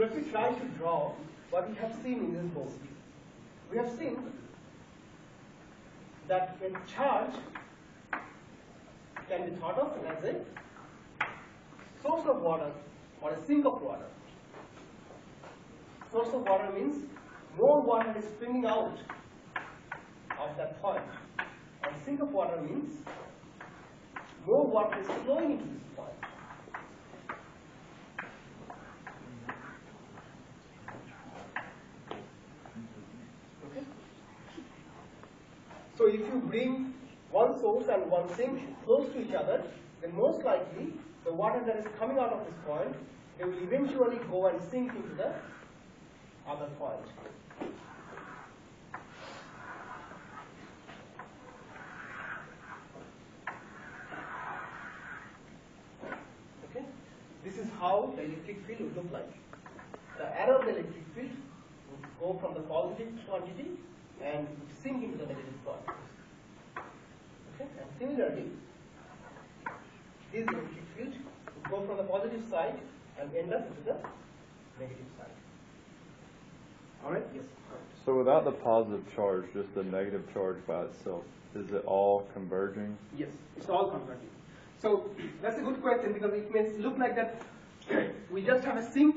let me try to draw what we have seen in this board. We have seen that a charge can be thought of as a source of water or a sink of water. Source of water means more water is springing out of that point. And sink of water means more water is flowing into this point. Okay? bring one source and one sink close to each other, then most likely the water that is coming out of this point, they will eventually go and sink into the other point. Okay? This is how the electric field would look like. The arrow of the electric field would go from the positive quantity and would sink into the negative quantity. Okay? And similarly, this electric field would go from the positive side and end up into the negative side. Alright? Yes. So without the positive charge, just the negative charge by itself, is it all converging? Yes, it's all converging. So that's a good question, because it may look like that we just have a sink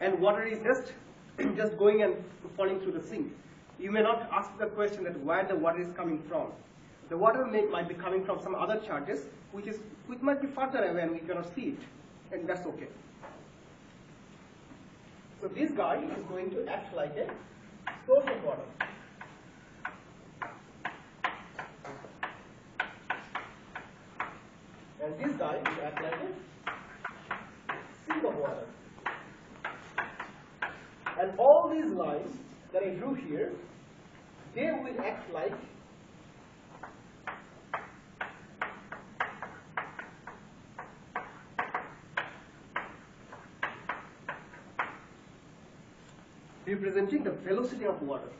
and water is just going and falling through the sink. You may not ask the question that where the water is coming from. The water might be coming from some other charges, which might be further away and we cannot see it, and that's okay. So this guy is going to act like a source of water. And this guy will act like a sink of water. And all these lines that I drew here, they will act like representing the velocity of water.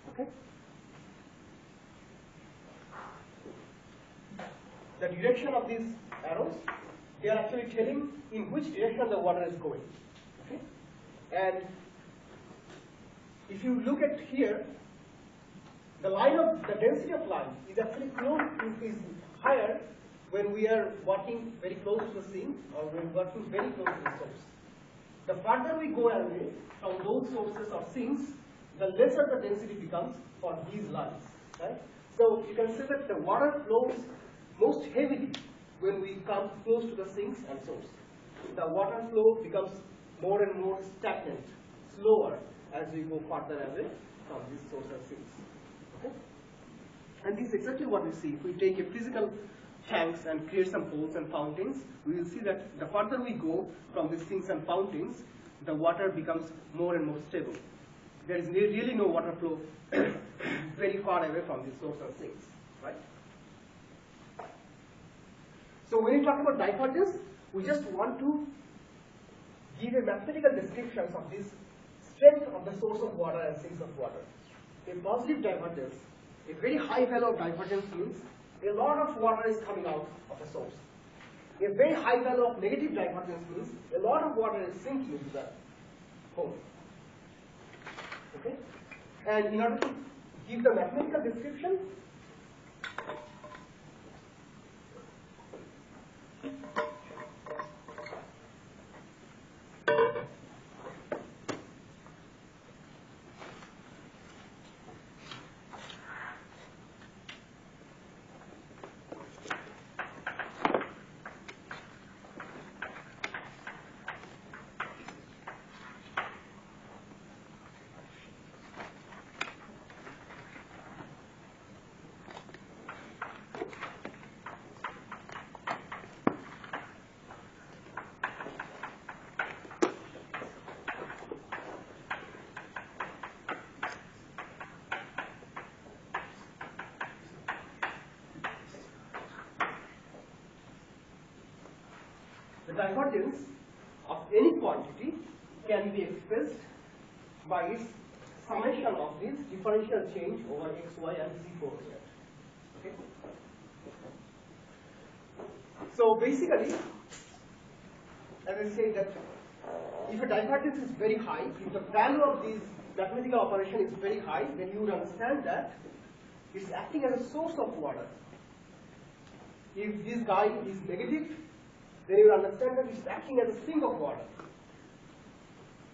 Okay? The direction of these arrows, they are actually telling in which direction the water is going. Okay? And if you look at here, the density of line is actually is higher when we are working very close to the sink or when working very close to the source. The further we go away from those sources or sinks, the lesser the density becomes for these lines. Right? So you can see that the water flows most heavily when we come close to the sinks and source. The water flow becomes more and more stagnant, slower as we go further away from these source and sinks. Okay? And this is exactly what we see. If we take a physical tanks and create some holes and fountains, we will see that the further we go from these sinks and fountains, the water becomes more and more stable. There is really no water flow very far away from these source and sinks, right? So when we talk about divergence, we just want to give a mathematical description of this strength of the source of water and sinks of water. A positive divergence, a very high value of divergence means a lot of water is coming out of the source. A very high value of negative divergence means a lot of water is sinking into the hole. Okay? And in order to give the mathematical description, the divergence of any quantity can be expressed by its summation of this differential change over x, y, and z coordinate. Okay? So basically, as I say that if a divergence is very high, if the value of this mathematical operation is very high, then you would understand that it's acting as a source of water. If this guy is negative, then you will understand that it's acting as a sink of water.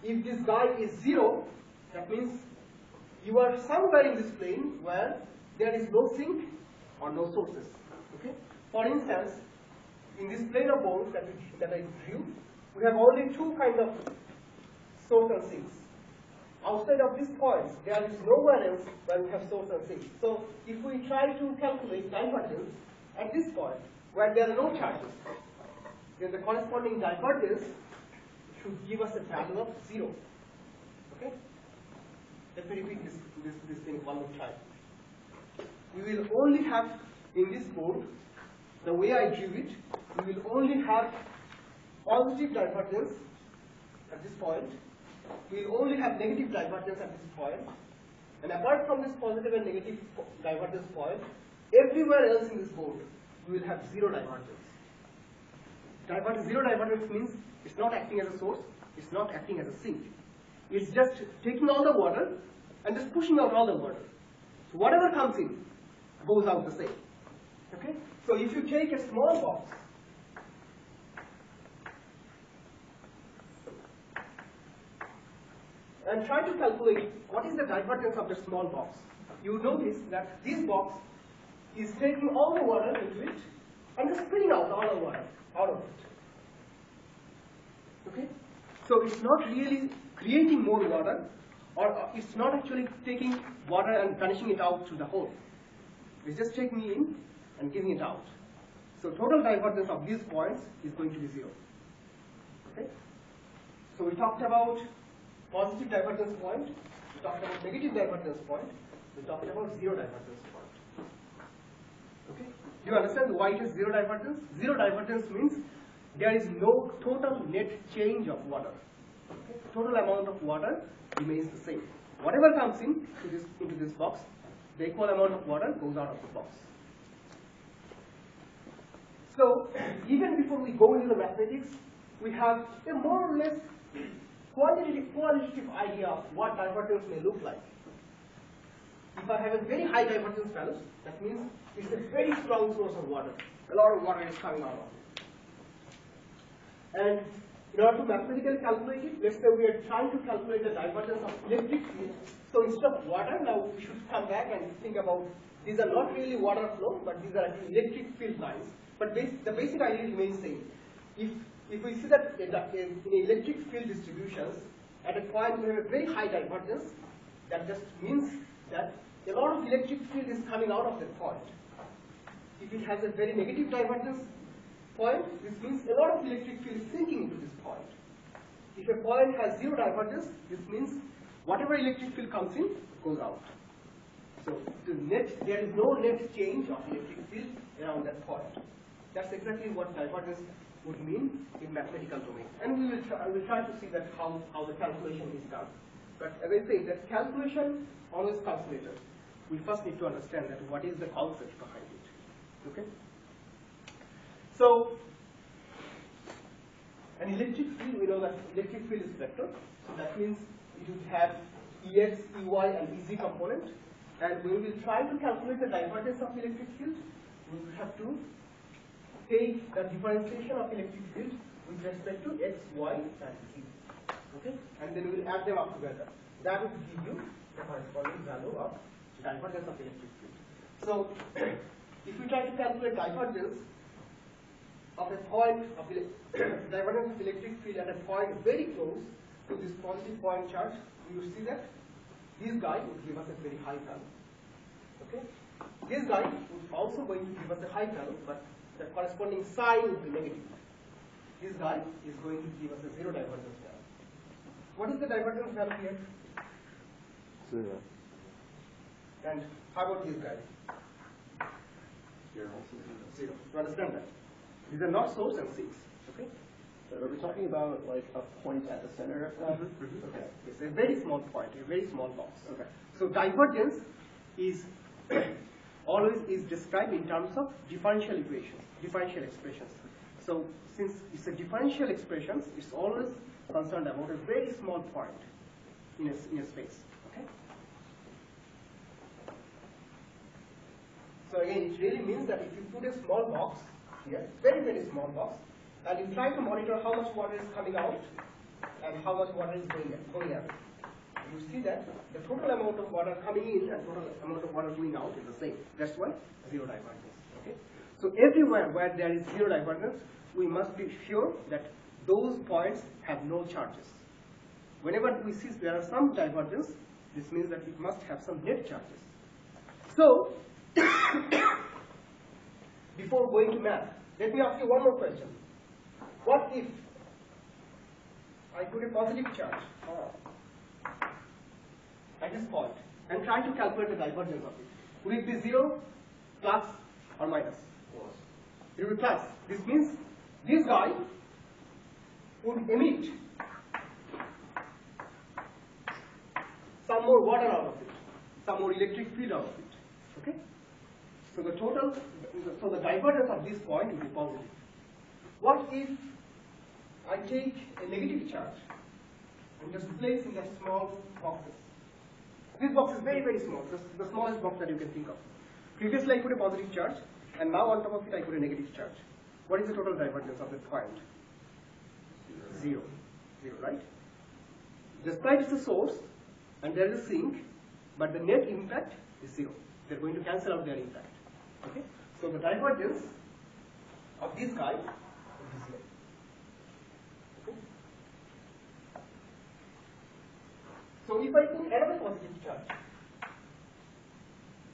If this guy is 0, that means you are somewhere in this plane where there is no sink or no sources. Okay? For instance, in this plane of bones that I drew, we have only two kinds of source and sinks. outside of these points, there is nowhere else where we have source and sink. So if we try to calculate divergence at this point, where there are no charges, then the corresponding divergence should give us a value of 0. Okay? Let me repeat this thing one more time. We will only have in this board, the way I drew it, we will only have positive divergence at this point. We will only have negative divergence at this point. And apart from this positive and negative divergence point, everywhere else in this board, we will have 0 divergence. Zero divergence means it's not acting as a source, it's not acting as a sink. It's just taking all the water and just pushing out all the water. So whatever comes in goes out the same. Okay? So if you take a small box, and try to calculate what is the divergence of the small box, you notice that this box is taking all the water into it and just spitting out all the water out of it. Okay? So it's not really creating more water, or it's not actually taking water and punishing it out to the hole. It's just taking it in and giving it out. So total divergence of these points is going to be 0. Okay? So we talked about positive divergence point, we talked about negative divergence point, we talked about 0 divergence point. Okay? Do you understand why it is 0 divergence? 0 divergence means there is no total net change of water. Okay? Total amount of water remains the same. Whatever comes into this box, the equal amount of water goes out of the box. So even before we go into the mathematics, we have a more or less qualitative idea of what divergence may look like. If I have a very high divergence value, that means it's a very strong source of water. A lot of water is coming out of it. And in order to mathematically calculate it, let's say we are trying to calculate the divergence of electric field. So instead of water, now we should come back and think about, these are not really water flow, but these are actually electric field lines. But the basic idea remains same. If we see that in electric field distributions, at a point we have a very high divergence, that just means that a lot of electric field is coming out of that point. If it has a very negative divergence point, this means a lot of electric field is sinking into this point. If a point has 0 divergence, this means whatever electric field comes in goes out. So there is no net change of electric field around that point. That's exactly what divergence would mean in mathematical domain. And we will try to see that how the calculation is done. But as I say, that calculation always comes later. We first need to understand that what is the concept behind it. Okay? So an electric field, we know that electric field is vector. So that means it would have Ex, Ey, and Ez component. And when we will try to calculate the divergence of electric field, we will have to take the differentiation of electric field with respect to X, Y, and Z. Okay? And then we will add them up together. That would give you the corresponding value of divergence of electric field. So if we try to calculate divergence of a point of divergence of electric field at a point very close to this positive point charge, we will see that this guy would give us a very high value. Okay? This guy would also going to give us a high value, but the corresponding sign would be negative. This guy is going to give us a 0 divergence value. What is the divergence value here? 0. And how about this guy? 0. 0. You understand that? These are not source and sinks. Okay? So are we talking about like a point at the center of that? Okay. It's a very small point, a very small box. Okay. So divergence is always is described in terms of differential equations, differential expressions. So since it's a differential expressions, it's always concerned about a very small point in a space. Okay. So again, it really means that if you put a small box here, very, very small box, and you try to monitor how much water is coming out and how much water is going out, you see that the total amount of water coming in and total amount of water going out is the same. That's why 0 divergence. Okay? So everywhere where there is 0 divergence, we must be sure that those points have no charges. whenever we see there are some divergence, this means that it must have some net charges. So, before going to math, let me ask you one more question. What if I put a positive charge at this point and try to calculate the divergence of it? Will it be 0, plus, or minus? It will be plus. This means this guy would emit some more water out of it, some more electric field out of it. Okay? So the divergence of this point will be positive. What if I take a negative charge and just place in the small boxes? This box is very, very small, the smallest box that you can think of. Previously I put a positive charge, and now on top of it I put a negative charge. What is the total divergence of that point? 0. 0, right? Despite it's a source, and there is a sink, but the net impact is 0. They're going to cancel out their impact. Okay? So the divergence of this guy is 0. Okay? So if I put another positive charge,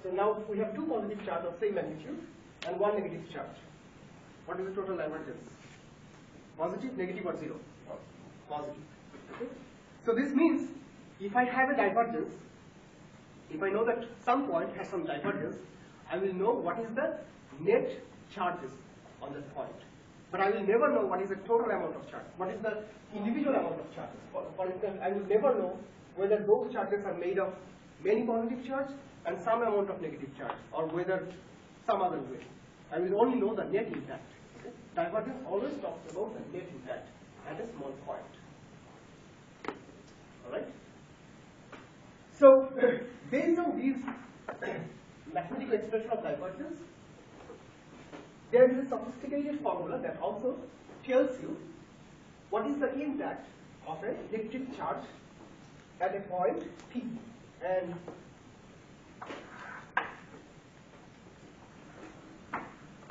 so now we have two positive charges of same magnitude and one negative charge. What is the total divergence? Positive, negative, or 0? Positive. Okay? So this means if I have a divergence, if I know that some point has some divergence, I will know what is the net charges on that point. But I will never know what is the total amount of charge. What is the individual amount of charges? For instance, I will never know whether those charges are made of many positive charge and some amount of negative charge, or whether some other way. I will only know the net impact. Okay? Divergence always talks about the net impact at a small point. Alright? So, based on these mathematical expression of divergence, there is a sophisticated formula that also tells you what is the impact of an electric charge at a point P. And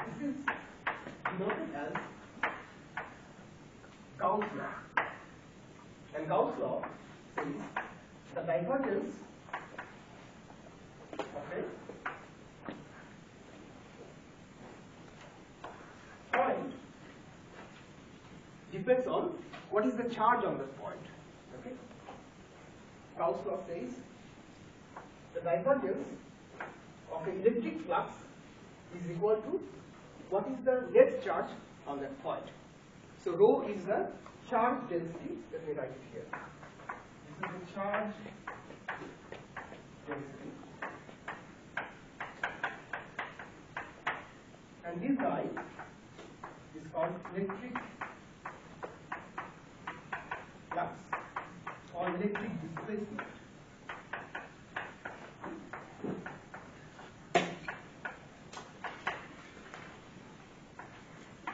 this is denoted as Gauss law. And Gauss law says the divergence of a point depends on what is the charge on that point. Okay? Gauss law says the divergence of an electric flux is equal to what is the net charge on that point. So rho is the charge density. Let me write it here. This is the charge density. And this guy is called electric flux or electric displacement.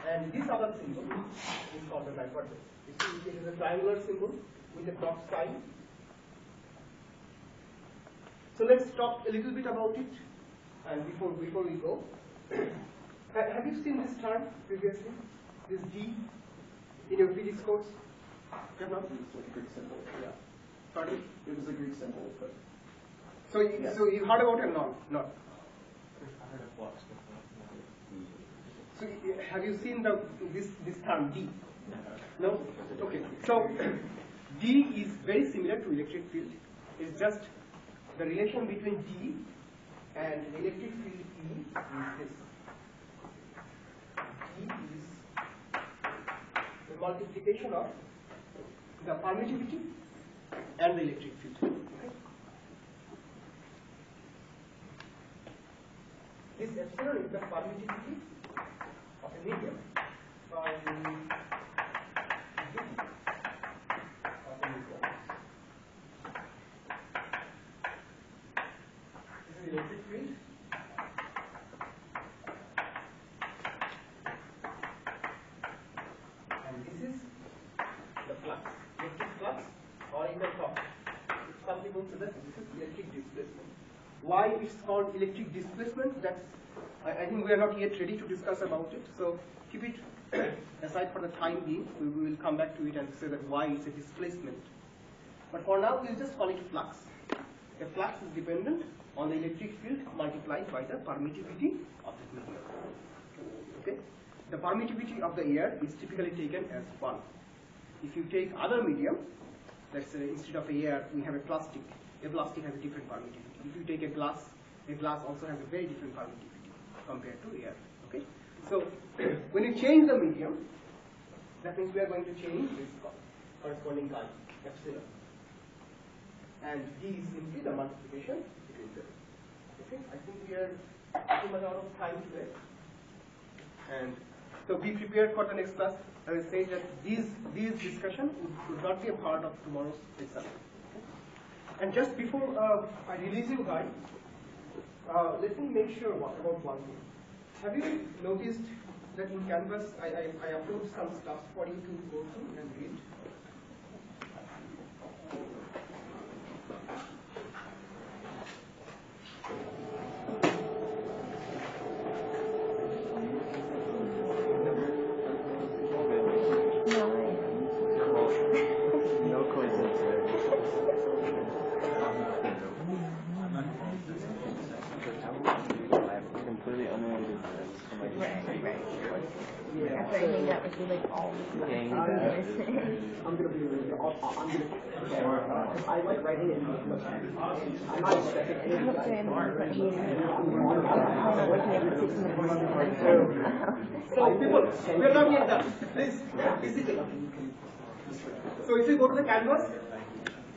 And this other symbol is called the divergence. You see, it is a triangular symbol with a dot sign. So let's talk a little bit about it. And before we go, have you seen this term previously? This D in your physics course? You have not? It's like a Greek symbol. Yeah. Pardon? It was a Greek symbol, but So you heard about it? No, not. I heard of flux before. So have you seen this term D? No? Okay. So D is very similar to electric field. It's just the relation between D and electric field E is this. D is the multiplication of the permittivity and the electric field. Okay? This epsilon is the permittivity of a medium. This is electric field. And this is the flux, electric flux, or in the top. Some people say that this is electric displacement. Why it's called electric displacement? That's I think we are not yet ready to discuss about it. So keep it aside for the time being. We will come back to it and say that why it's a displacement. But for now, we'll just call it flux. A flux is dependent on the electric field multiplied by the permittivity of the medium. Okay? The permittivity of the air is typically taken as 1. If you take other medium, let's say instead of air, we have a plastic. A plastic has a different permittivity. If you take a glass also has a very different permittivity compared to air. Okay? So when you change the medium, that means we are going to change this corresponding time, epsilon. And D is simply the multiplication between them. Okay? I think we are pretty much out of time today. And so be prepared for the next class. I will say that these discussions would not be a part of tomorrow's exam. Okay? And just before I release you guys, let me make sure about one thing. Have you noticed that in Canvas I upload some stuff for you to go through and read? No coincidence there. Completely unrelated to this. After I hang out with you like all the time. I'm gonna be really. I like writing it. I'm not expecting I anything. hope I am not hating it. I'm waking up at 6 in the morning. So people, we are not yet done. Please, hesitate. So if you go to the canvas,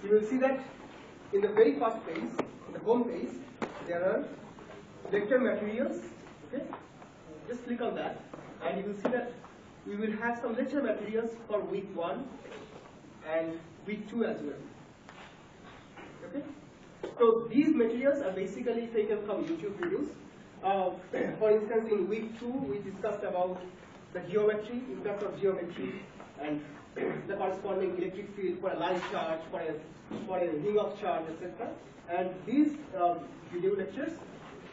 you will see that in the very first page, the home page, there are lecture materials. Okay, just click on that, and you will see that we will have some lecture materials for week 1 and week 2 as well. Okay, so these materials are basically taken from YouTube videos. For instance, in week 2, we discussed about the geometry, impact of geometry, and the corresponding electric field for a line charge, for a ring of charge, etc. And these video lectures,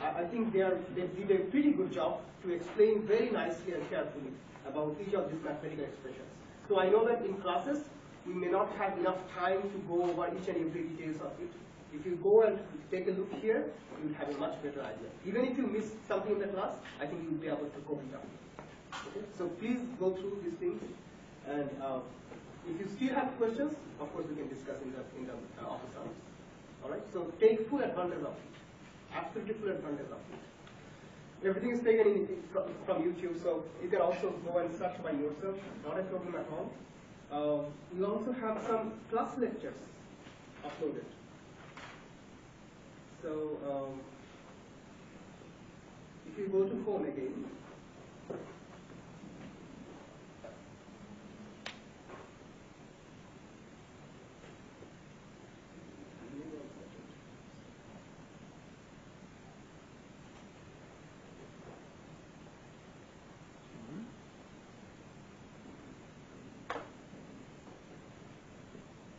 I think they did a pretty good job to explain very nicely and carefully about each of these mathematical expressions. So I know that in classes, we may not have enough time to go over each and every details of it. If you go and take a look here, you will have a much better idea. Even if you miss something in the class, I think you will be able to cope it up. Okay? So please go through these things, and if you still have questions, of course we can discuss in the office hours. All right. So take full advantage of it. Absolutely full advantage of it. Everything is taken from YouTube, so you can also go and search by yourself. Not a problem at all. We also have some class lectures uploaded. So if you go to home again,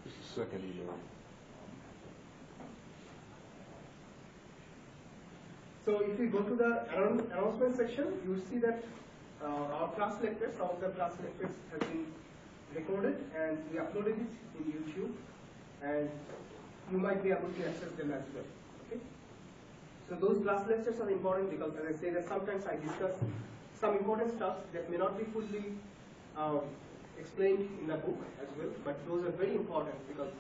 Just a second email. so if you go to the announcement section, you will see that our class lectures, some of the class lectures have been recorded and we uploaded it in YouTube, and you might be able to access them as well. Okay? So those class lectures are important because, as I say, that sometimes I discuss some important stuff that may not be fully explained in the book as well, but those are very important because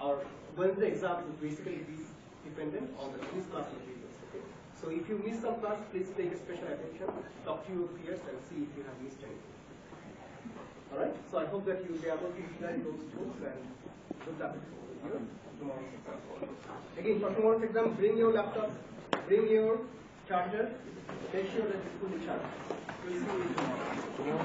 our Wednesday exam will basically be dependent on these class materials. Okay? So if you miss some class, please take a special attention, talk to your peers, and see if you have missed anything. All right. So I hope that you will be able to utilize those tools, and good luck with your tomorrow's exam. Again, for tomorrow's exam, bring your laptop, bring your charger, make sure that it's fully charged. We'll see you tomorrow.